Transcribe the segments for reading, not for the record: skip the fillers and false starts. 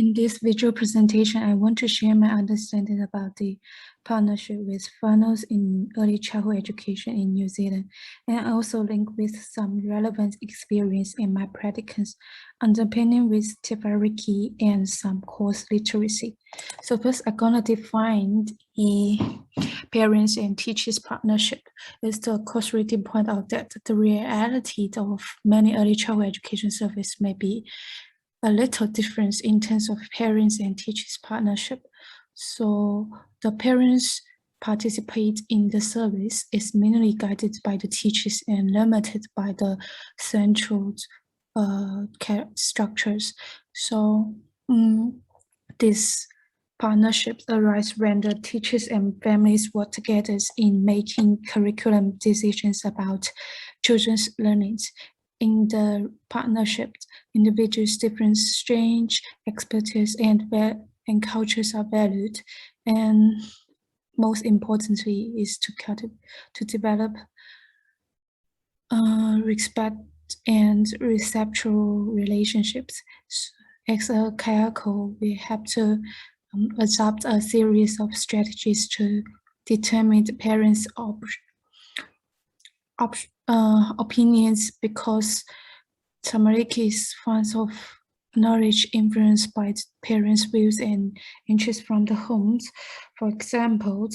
In this visual presentation, I want to share my understanding about the partnership with whānau in early childhood education in New Zealand, and I also link with some relevant experience in my practicums, underpinning with Te Whāriki and some course literacy. So first, I'm gonna define the parents and teachers partnership. Is the course reading point out that the reality of many early childhood education service may be a little difference in terms of parents and teachers partnership. So the parents participate in the service is mainly guided by the teachers and limited by the central care structures. So these partnerships arise when the teachers and families work together in making curriculum decisions about children's learnings. In the partnership, individuals' different strengths, expertise, and cultures are valued, and most importantly is to develop respect and reciprocal relationships. As a kayako, we have to adopt a series of strategies to determine the parents' opinions, because Tamariki's funds of knowledge influenced by parents' views and interests from the homes. For example,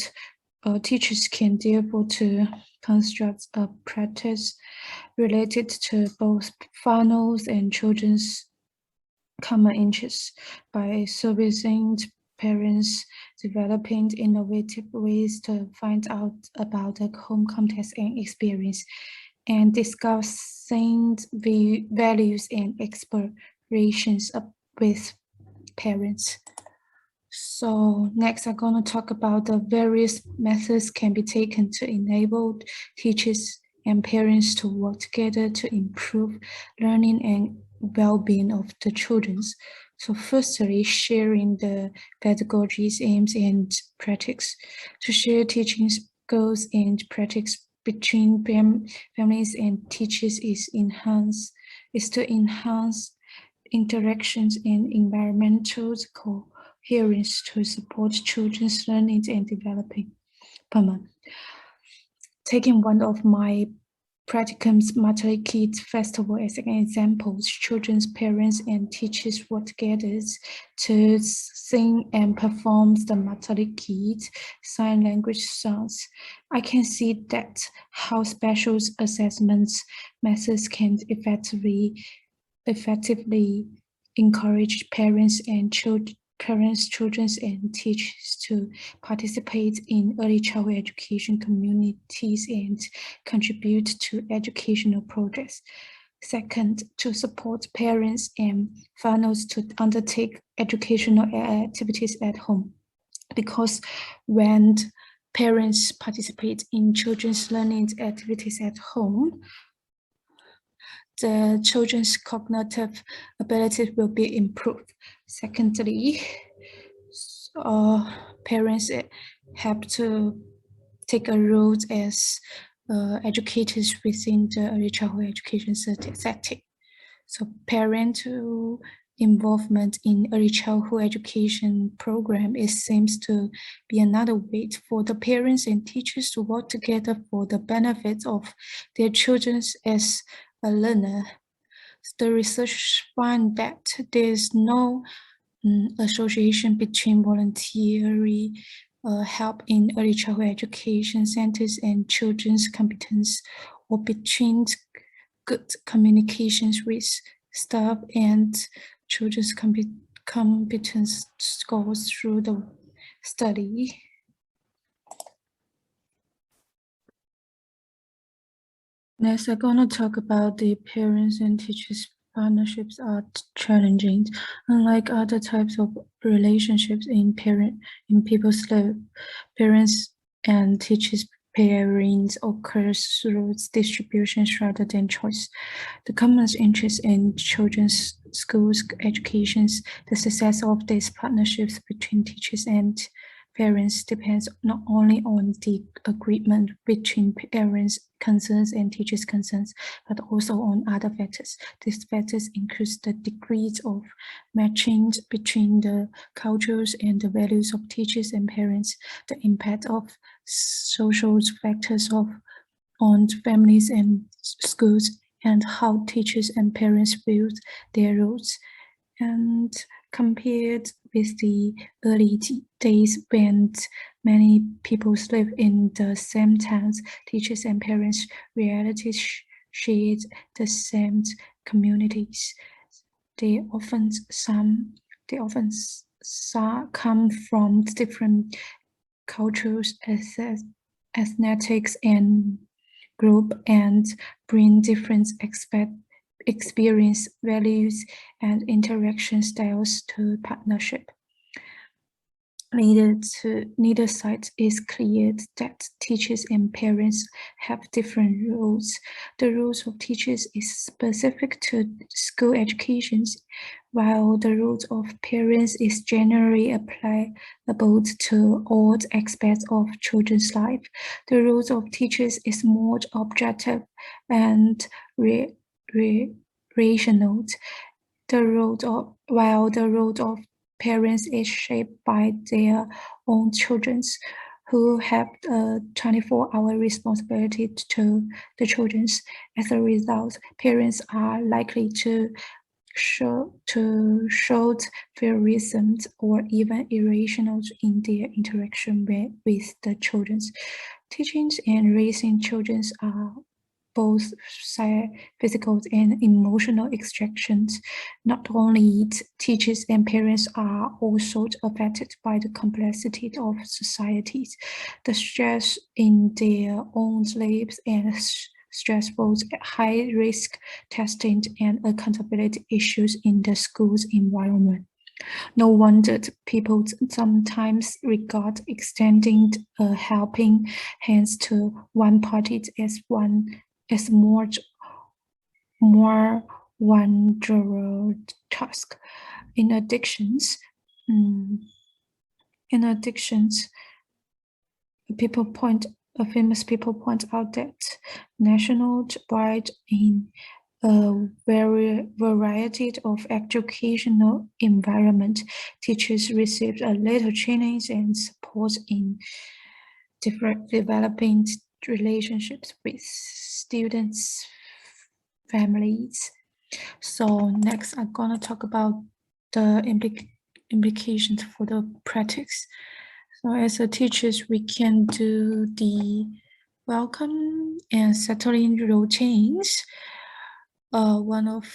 teachers can therefore to construct a practice related to both whānau and children's common interests by servicing parents, developing innovative ways to find out about the home context and experience, and discussing the values and explorations with parents. So next, I'm going to talk about the various methods can be taken to enable teachers and parents to work together to improve learning and well-being of the children. So firstly, sharing the pedagogies, aims, and practice. To share teaching goals and practice between families and teachers is to enhance interactions and environmental coherence to support children's learning and development. Taking one of my practicums, Matariki Festival, as an example, children's parents and teachers work together to sing and perform the Matariki sign language songs. I can see that how special assessment methods can effectively encourage parents, children, and teachers to participate in early childhood education communities and contribute to educational progress. Second, to support parents and whānau to undertake educational activities at home, because when parents participate in children's learning activities at home, the children's cognitive abilities will be improved. Secondly, parents have to take a role as educators within the early childhood education setting. So parental involvement in early childhood education program seems to be another way for the parents and teachers to work together for the benefit of their children as a learner. The research found that there's no association between voluntary help in early childhood education centers and children's competence, or between good communications with staff and children's competence scores through the study. Next, I'm going to talk about the parents and teachers partnerships are challenging. Unlike other types of relationships in people's lives, parents and teachers pairings occurs through distributions rather than choice. The common interest in children's schools educations, the success of these partnerships between teachers and parents depends not only on the agreement between parents' concerns and teachers' concerns, but also on other factors. These factors include the degrees of matching between the cultures and the values of teachers and parents, the impact of social factors on families and schools, and how teachers and parents view their roles. And compared with the early days when many people live in the same towns, teachers and parents' realities shared the same communities. They often come from different cultures, ethnicities, and group, and bring different experience, values, and interaction styles to partnership. Neither side is clear that teachers and parents have different roles. The roles of teachers is specific to school educations, while the roles of parents is generally applicable to all aspects of children's life. The roles of teachers is more objective and rational. While the role of parents is shaped by their own children, who have a 24-hour responsibility to the children. As a result, parents are likely to show favoritism or even irrational in their interaction with the children. Teaching and raising children are both physical and emotional extractions. Not only teachers and parents are also affected by the complexity of societies, the stress in their own lives, and stressful high-risk testing and accountability issues in the school's environment. No wonder people sometimes regard extending a helping hand to one party as more wondrous task. In addictions, famous people point out that nationwide in a variety of educational environment, teachers receive a little training and support in developing relationships with students, families. So next, I'm gonna talk about the implications for the practice. So as a teachers, we can do the welcome and settling routines. One of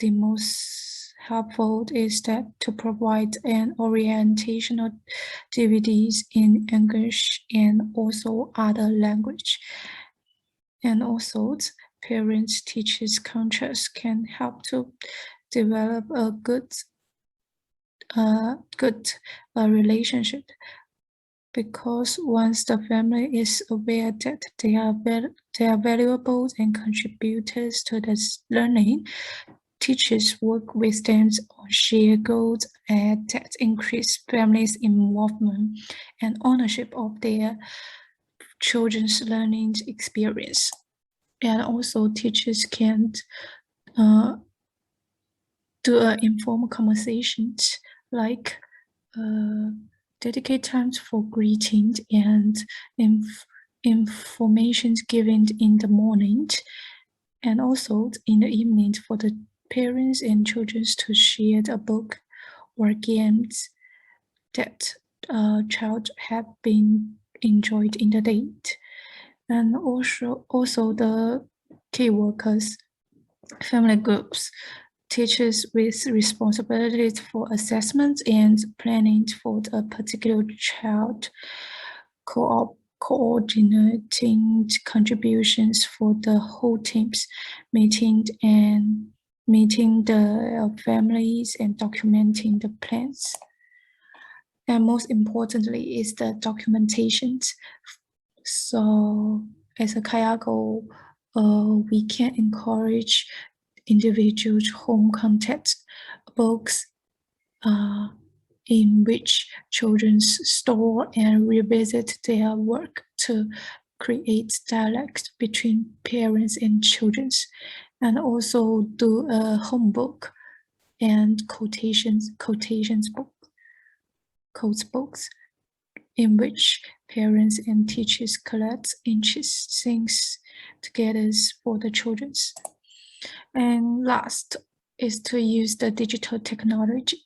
the most helpful is that to provide an orientational DVDs in English and also other language. And also parents teachers contrast can help to develop a good relationship, because once the family is aware that they are valuable and contributors to this learning, teachers work with them on shared goals that increase families' involvement and ownership of their children's learning experience. And also teachers can do informal conversations, like dedicate times for greetings and information given in the morning, and also in the evening for the parents and children to share a book or games that child have been enjoyed in the day. And also the key workers, family groups, teachers with responsibilities for assessment and planning for a particular child, coordinating contributions for the whole teams, meeting the families and documenting the plans. And most importantly is the documentation. So as a Kayako, we can encourage individuals home content books in which children store and revisit their work to create dialogue between parents and children, and also do a home book and quotes books in which parents and teachers collect interesting things together for the children. And last is to use the digital technology.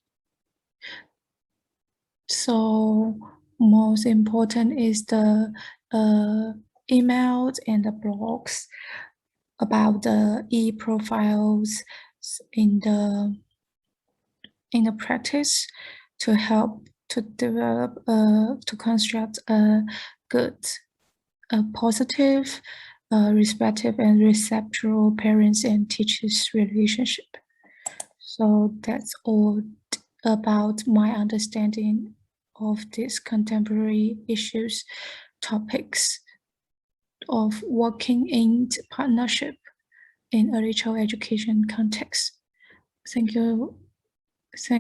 So most important is the emails and the blogs about the e-profiles in the practice to help to develop to construct a good, positive, respective and receptive parents and teachers relationship. So that's all about my understanding of these contemporary issues, topics of working in partnership in early child education context. Thank you.